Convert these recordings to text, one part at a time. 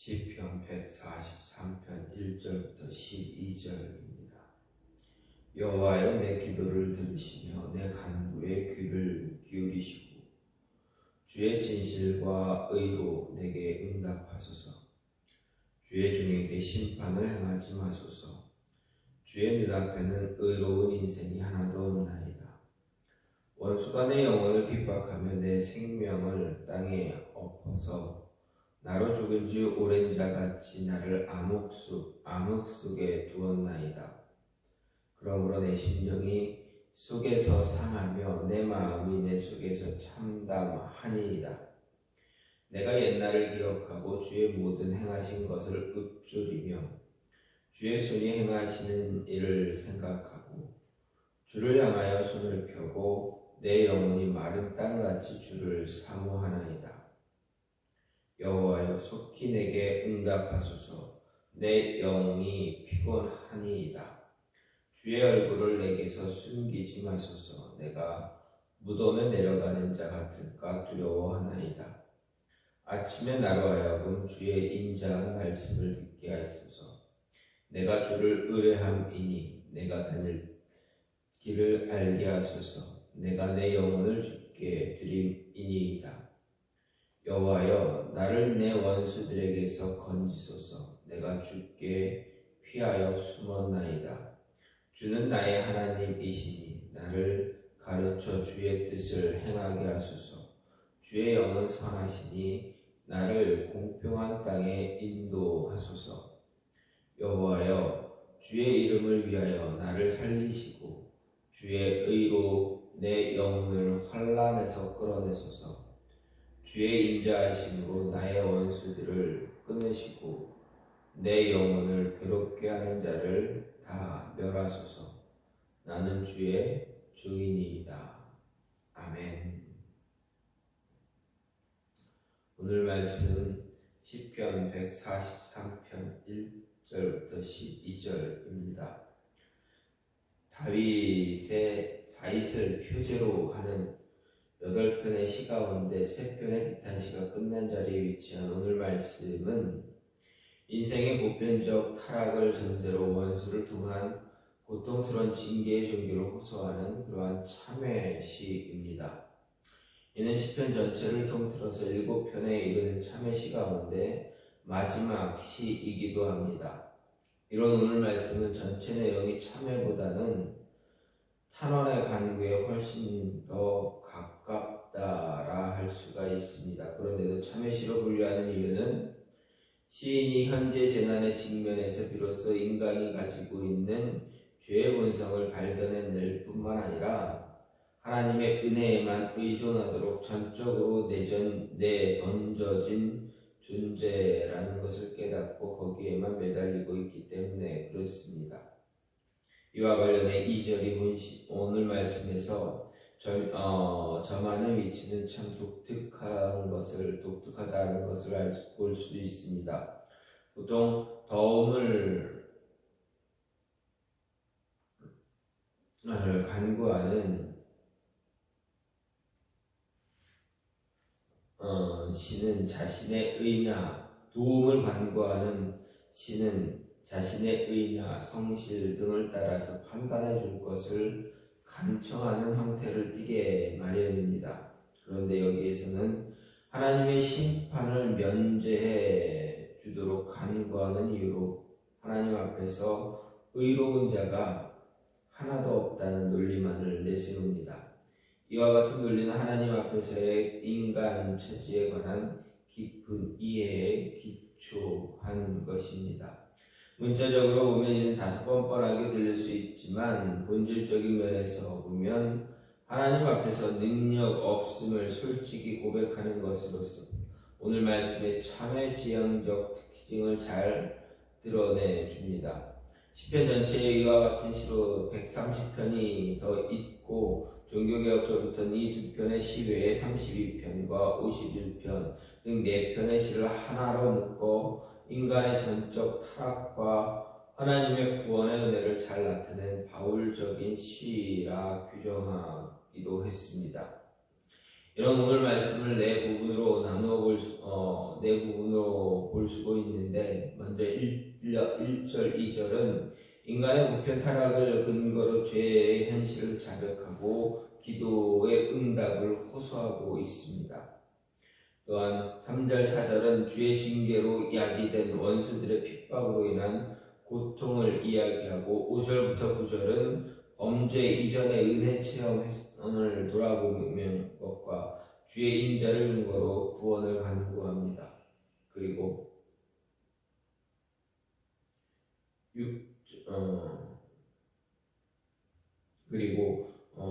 시편 143편 1절부터 12절입니다. 여호와여, 내 기도를 들으시며 내 간구에 귀를 기울이시고 주의 진실과 의로 내게 응답하소서. 주의 종에게 심판을 행하지 마소서. 주의 눈앞에는 의로운 인생이 하나도 없나이다. 원수가 내 영혼을 핍박하며 내 생명을 땅에 엎어서 나로 죽은 지 오랜 자같이 나를 암흑 속에 두었나이다. 그러므로 내 심령이 속에서 상하며 내 마음이 내 속에서 참담하니이다. 내가 옛날을 기억하고 주의 모든 행하신 것을 읊조리며 주의 손이 행하시는 일을 생각하고 주를 향하여 손을 펴고 내 영혼이 마른 땅같이 주를 사모하나이다. 여호와여, 속히 내게 응답하소서. 내 영이 피곤하니이다. 주의 얼굴을 내게서 숨기지 마소서. 내가 무덤에 내려가는 자 같을까 두려워하나이다. 아침에 나로 하여금 주의 인자한 말씀을 듣게 하소서. 내가 주를 의뢰함이니 내가 다닐 길을 알게 하소서. 내가 내 영혼을 주께 드림이니이다. 여호와여, 나를 내 원수들에게서 건지소서. 내가 주께 피하여 숨었나이다. 주는 나의 하나님이시니 나를 가르쳐 주의 뜻을 행하게 하소서. 주의 영은 선하시니 나를 공평한 땅에 인도하소서. 여호와여, 주의 이름을 위하여 나를 살리시고 주의 의로 내 영혼을 환난에서 끌어내소서. 주의 인자하심으로 나의 원수들을 끊으시고 내 영혼을 괴롭게 하는 자를 다 멸하소서. 나는 주의 종이니이다. 아멘. 오늘 말씀 시편 143편 1절부터 12절입니다. 다윗을 표제로 하는 8편의 시 가운데 3편의 비탄시가 끝난 자리에 위치한 오늘 말씀은 인생의 보편적 타락을 전제로 원수를 통한 고통스러운 징계의 종교를 호소하는 그러한 참회시입니다. 이는 시편 전체를 통틀어서 7편에 이르는 참회시 가운데 마지막 시이기도 합니다. 이런 오늘 말씀은 전체 내용이 참회보다는 탄원의 간구에 훨씬 더 가깝다라 할 수가 있습니다. 그런데도 참회시로 분류하는 이유는 시인이 현재 재난의 직면에서 비로소 인간이 가지고 있는 죄의 본성을 발견해낼 뿐만 아니라 하나님의 은혜에만 의존하도록 전적으로 내던져진 존재라는 것을 깨닫고 거기에만 매달리고 있기 때문에 그렇습니다. 이와 관련해 2절이 오늘 말씀에서 점하는 위치는 참 독특하다는 것을 볼 수 있습니다. 보통 더움을 간구하는 시는 자신의 의나 도움을 간구하는 시는 자신의 의나 성실 등을 따라서 판단해 줄 것을 간청하는 형태를 띠게 마련입니다. 그런데 여기에서는 하나님의 심판을 면제해 주도록 간구하는 이유로 하나님 앞에서 의로운 자가 하나도 없다는 논리만을 내세웁니다. 이와 같은 논리는 하나님 앞에서의 인간 처지에 관한 깊은 이해에 기초한 것입니다. 문자적으로 보면 이는 다소 뻔뻔하게 들릴 수 있지만 본질적인 면에서 보면 하나님 앞에서 능력 없음을 솔직히 고백하는 것으로서 오늘 말씀의 참회 지향적 특징을 잘 드러내 줍니다. 시편 전체에 이와 같은 시로 130편이 더 있고 종교개혁서부터는 이 2편의 시 외에 32편과 51편 등 4편의 시를 하나로 묶어 인간의 전적 타락과 하나님의 구원의 은혜를 잘 나타낸 바울적인 시라 규정하기도 했습니다. 이런 오늘 말씀을 네 부분으로 네 부분으로 볼 수가 있는데, 먼저 1절, 2절은 인간의 보편 타락을 근거로 죄의 현실을 자백하고 기도의 응답을 호소하고 있습니다. 또한 3절, 4절은 주의 징계로 야기된 원수들의 핍박으로 인한 고통을 이야기하고, 5절부터 9절은 범죄 이전의 은혜 체험을 돌아보는 것과 주의 인자를 근거로 구원을 간구합니다. 그리고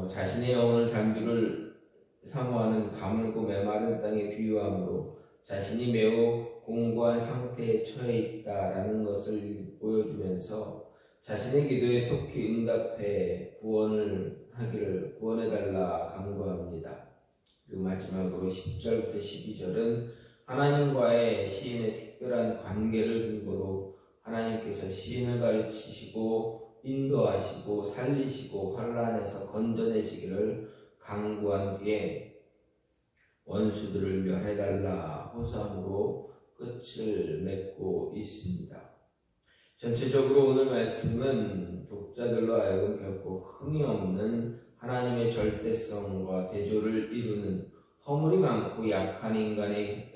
자신의 영혼을 단비를 사모하는 가물고 메마른 땅에 비유함으로 자신이 매우 공고한 상태에 처해 있다라는 것을 보여주면서 자신의 기도에 속히 응답해 구원해달라 간구합니다. 그리고 마지막으로 10절부터 12절은 하나님과의 시인의 특별한 관계를 근거로 하나님께서 시인을 가르치시고 인도하시고 살리시고 환난에서 건져내시기를 간구한 뒤에 원수들을 멸해달라 호소함으로 끝을 맺고 있습니다. 전체적으로 오늘 말씀은 독자들로 하여금 결코 흠이 없는 하나님의 절대성과 대조를 이루는 허물이 많고 약한 인간의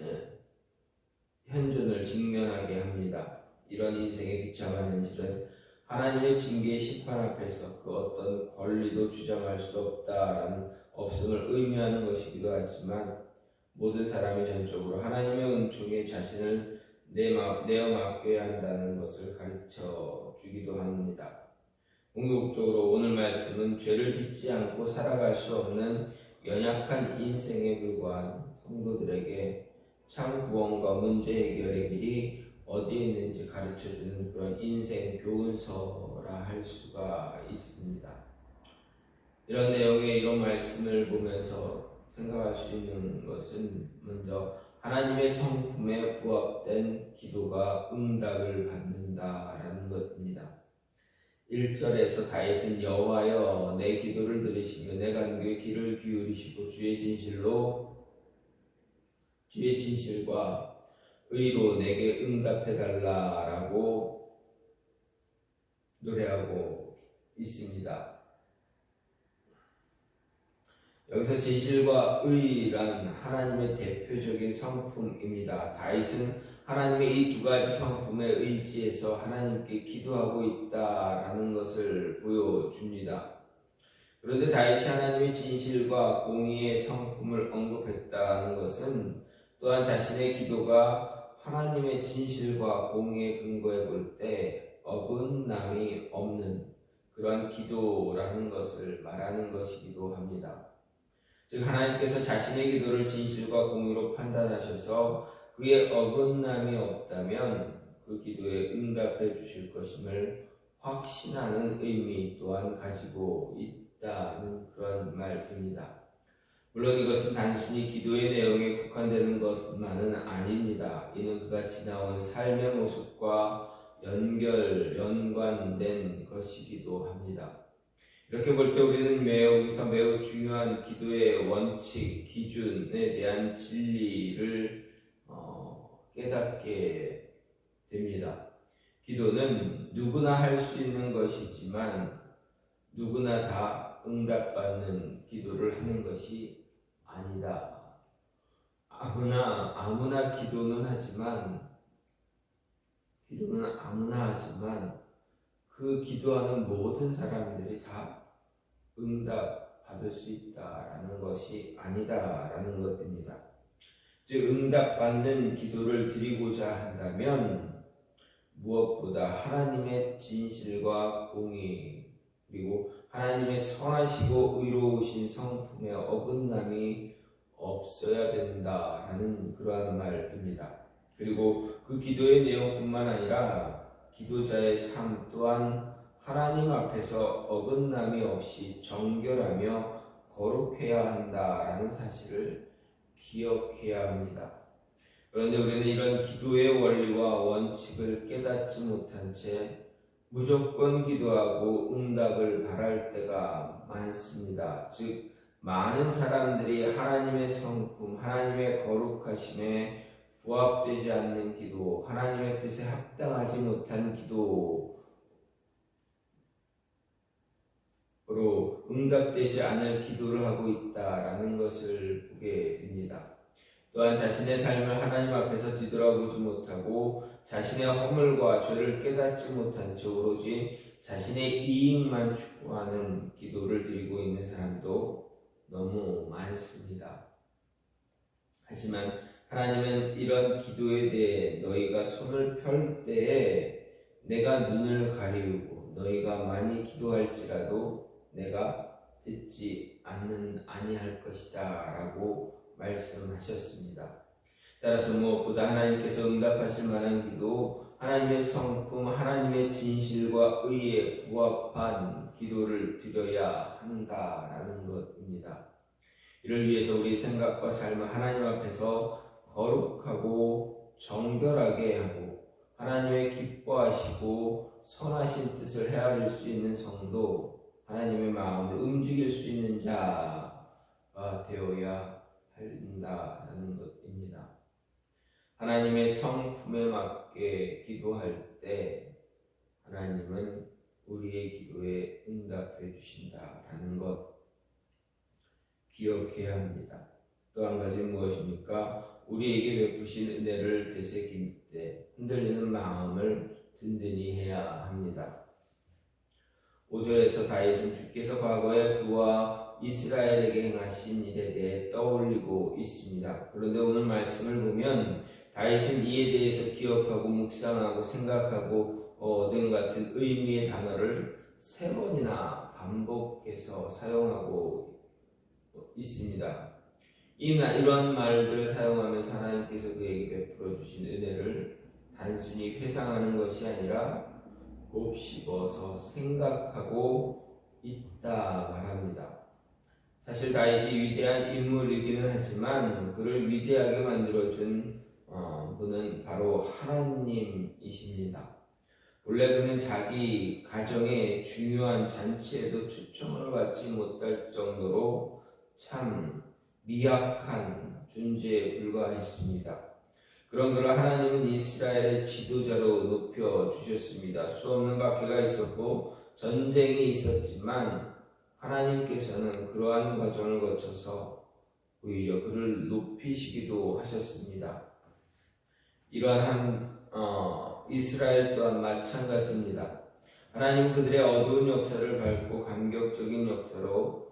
현존을 직면하게 합니다. 이런 인생의 비참한 현실은 하나님의 징계의 심판 앞에서 그 어떤 권리도 주장할 수 없음을 의미하는 것이기도 하지만, 모든 사람이 전적으로 하나님의 은총에 자신을 내어 맡겨야 한다는 것을 가르쳐 주기도 합니다. 궁극적으로 오늘 말씀은 죄를 짓지 않고 살아갈 수 없는 연약한 인생에 불과한 성도들에게 참 구원과 문제 해결의 길이 어디에 있는지 가르쳐주는 그런 인생 교훈서라 할 수가 있습니다. 이런 내용의 이런 말씀을 보면서 생각할 수 있는 것은, 먼저 하나님의 성품에 부합된 기도가 응답을 받는다라는 것입니다. 1절에서 다윗은 여호와여 내 기도를 들으시며 내 간구에 귀를 기울이시고 주의 진실과 의로 내게 응답해달라라고 노래하고 있습니다. 여기서 진실과 의란 하나님의 대표적인 성품입니다. 다윗은 하나님의 이 두 가지 성품에 의지해서 하나님께 기도하고 있다라는 것을 보여줍니다. 그런데 다윗이 하나님의 진실과 공의의 성품을 언급했다는 것은 또한 자신의 기도가 하나님의 진실과 공의에 근거해 볼 때 어긋남이 없는 그러한 기도라는 것을 말하는 것이기도 합니다. 즉 하나님께서 자신의 기도를 진실과 공의로 판단하셔서 그의 어긋남이 없다면 그 기도에 응답해 주실 것임을 확신하는 의미 또한 가지고 있다는 그런 말입니다. 물론 이것은 단순히 기도의 내용에 국한되는 것만은 아닙니다. 이는 그같이 나온 삶의 모습과 연관된 것이기도 합니다. 이렇게 볼 때 우리는 여기서 매우 중요한 기도의 원칙, 기준에 대한 진리를 깨닫게 됩니다. 기도는 누구나 할 수 있는 것이지만 누구나 다 응답받는 기도를 하는 것이 아니다. 아무나 기도는 하지만 그 기도하는 모든 사람들이 다 응답 받을 수 있다라는 것이 아니다라는 것입니다. 즉 응답받는 기도를 드리고자 한다면 무엇보다 하나님의 진실과 공의 그리고 하나님의 선하시고 의로우신 성품의 어긋남이 없어야 된다라는 그러한 말입니다. 그리고 그 기도의 내용뿐만 아니라 기도자의 삶 또한 하나님 앞에서 어긋남이 없이 정결하며 거룩해야 한다라는 사실을 기억해야 합니다. 그런데 우리는 이런 기도의 원리와 원칙을 깨닫지 못한 채 무조건 기도하고 응답을 바랄 때가 많습니다. 즉 많은 사람들이 하나님의 성품, 하나님의 거룩하심에 부합되지 않는 기도, 하나님의 뜻에 합당하지 못한 기도로 응답되지 않을 기도를 하고 있다라는 것을 보게 됩니다. 또한 자신의 삶을 하나님 앞에서 뒤돌아보지 못하고 자신의 허물과 죄를 깨닫지 못한 채 오로지 자신의 이익만 추구하는 기도를 드리고 있는 사람도 너무 많습니다. 하지만 하나님은 이런 기도에 대해 너희가 손을 펼 때에 내가 눈을 가리우고 너희가 많이 기도할지라도 내가 듣지 아니할 것이다 라고 말씀하셨습니다. 따라서 무엇보다 하나님께서 응답하실 만한 기도, 하나님의 성품, 하나님의 진실과 의에 부합한 기도를 드려야 한다라는 것입니다. 이를 위해서 우리 생각과 삶을 하나님 앞에서 거룩하고 정결하게 하고 하나님의 기뻐하시고 선하신 뜻을 헤아릴 수 있는 성도, 하나님의 마음을 움직일 수 있는 자가 되어야 한다는 것입니다. 하나님의 성품에 맞게 기도할 때 하나님은 우리의 기도에 응답해 주신다라는 것 기억해야 합니다. 또 한 가지 무엇입니까? 우리에게 베푸신 은혜를 되새길 때 흔들리는 마음을 든든히 해야 합니다. 5절에서 다윗은 주께서 과거에 그와 이스라엘에게 행하신 일에 대해 떠올리고 있습니다. 그런데 오늘 말씀을 보면 다윗은 이에 대해서 기억하고 묵상하고 생각하고 등 같은 의미의 단어를 3번이나 반복해서 사용하고 있습니다. 이러한 말들을 사용하면서 하나님께서 그에게 베풀어 주신 은혜를 단순히 회상하는 것이 아니라 곱씹어서 생각하고 있다 말합니다. 사실 다윗이 위대한 인물이기는 하지만 그를 위대하게 만들어준 분은 바로 하나님이십니다. 원래 그는 자기 가정의 중요한 잔치에도 초청을 받지 못할 정도로 참 미약한 존재에 불과했습니다. 그런 그를 하나님은 이스라엘의 지도자로 높여주셨습니다. 수없는 박해가 있었고 전쟁이 있었지만 하나님께서는 그러한 과정을 거쳐서 오히려 그를 높이시기도 하셨습니다. 이러한 이스라엘 또한 마찬가지입니다. 하나님은 그들의 어두운 역사를 밟고 감격적인 역사로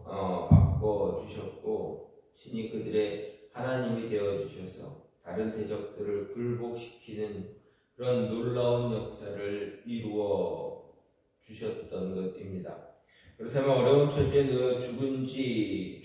바꿔주셨고 친히 그들의 하나님이 되어주셔서 다른 대적들을 굴복시키는 그런 놀라운 역사를 이루어 주셨던 것입니다. 그렇다면 어려운 처지에 놓여 죽은 지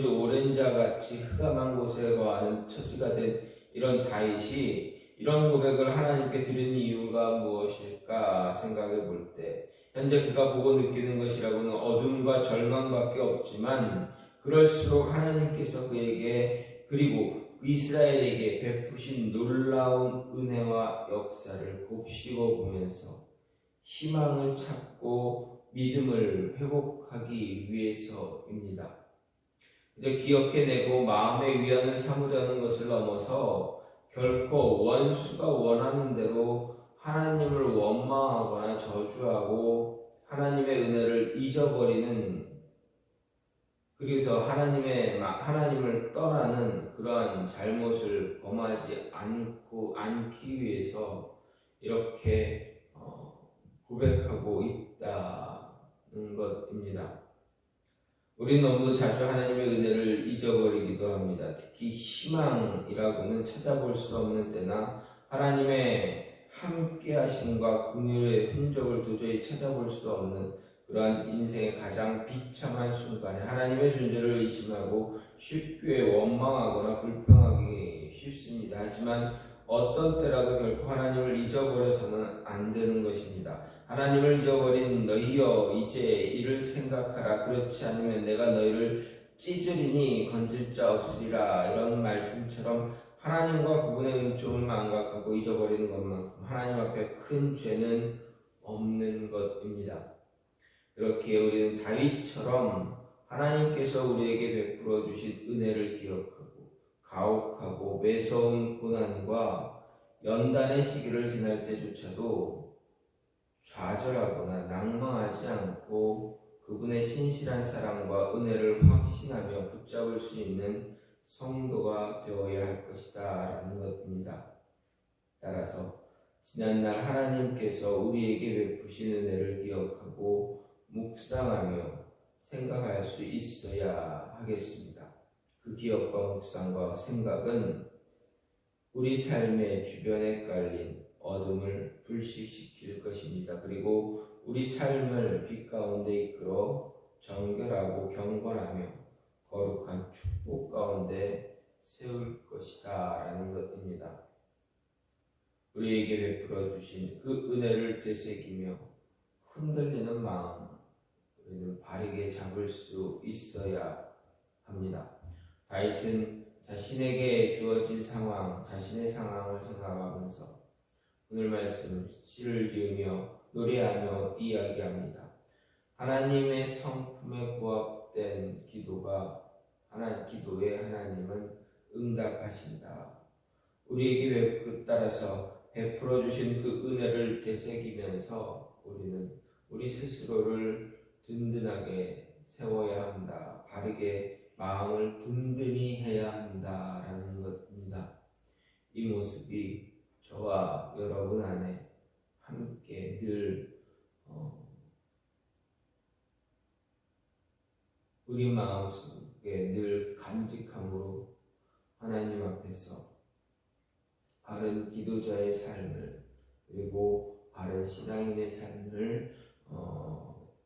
오랜 자 같이 흑암한 곳에 거하는 처지가 된 이런 다윗이 이런 고백을 하나님께 드리는 이유가 무엇일까 생각해 볼 때 현재 그가 보고 느끼는 것이라고는 어둠과 절망밖에 없지만 그럴수록 하나님께서 그에게 그리고 이스라엘에게 베푸신 놀라운 은혜와 역사를 곱씹어 보면서 희망을 찾고 믿음을 회복하기 위해서입니다. 이제 기억해내고 마음의 위안을 삼으려는 것을 넘어서 결코 원수가 원하는 대로 하나님을 원망하거나 저주하고 하나님의 은혜를 잊어버리는 그래서 하나님을 떠나는 그러한 잘못을 범하지 않기 위해서 이렇게 고백하고 있다는 것입니다. 우리는 너무 자주 하나님의 은혜를 잊어버리기도 합니다. 특히 희망이라고는 찾아볼 수 없는 때나 하나님의 함께하심과 긍휼의 흔적을 도저히 찾아볼 수 없는 그러한 인생의 가장 비참한 순간에 하나님의 존재를 의심하고 쉽게 원망하거나 불평하기 쉽습니다. 하지만 어떤 때라도 결코 하나님을 잊어버려서는 안 되는 것입니다. 하나님을 잊어버린 너희여 이제 이를 생각하라. 그렇지 않으면 내가 너희를 찢으리니 건질 자 없으리라. 이런 말씀처럼 하나님과 그분의 은총을 망각하고 잊어버리는 것만큼 하나님 앞에 큰 죄는 없는 것입니다. 이렇게 우리는 다윗처럼 하나님께서 우리에게 베풀어 주신 은혜를 기억하고 가혹하고 매서운 고난과 연단의 시기를 지날 때조차도 좌절하거나 낭망하지 않고 그분의 신실한 사랑과 은혜를 확신하며 붙잡을 수 있는 성도가 되어야 할 것이다 라는 것입니다. 따라서 지난날 하나님께서 우리에게 베푸신 은혜를 기억하고 묵상하며 생각할 수 있어야 하겠습니다. 그 기억과 묵상과 생각은 우리 삶의 주변에 깔린 어둠을 불식시킬 것입니다. 그리고 우리 삶을 빛 가운데 이끌어 정결하고 경건하며 거룩한 축복 가운데 세울 것이다 라는 것입니다. 우리에게 베풀어 주신 그 은혜를 되새기며 흔들리는 마음 우리는 바르게 잡을 수 있어야 합니다. 다윗은 자신에게 주어진 상황, 자신의 상황을 생각하면서 오늘 말씀 시를 지으며 노래하며 이야기합니다. 하나님의 성품에 부합된 기도에 하나님은 응답하신다. 우리에게 따라서 베풀어 주신 그 은혜를 되새기면서 우리는 우리 스스로를 든든하게 세워야 한다. 바르게 마음을 든든히 해야 한다라는 것입니다. 이 모습이 저와 여러분 안에 함께 늘 우리 마음속에 늘 간직함으로 하나님 앞에서 바른 기도자의 삶을 그리고 바른 신앙인의 삶을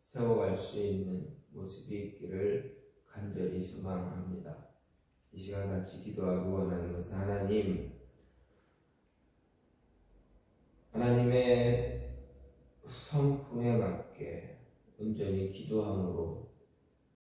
세워갈 수 있는 모습이 있기를 간절히 소망합니다. 이 시간 같이 기도하기 원하는 것은 하나님의 성품에 맞게 온전히 기도함으로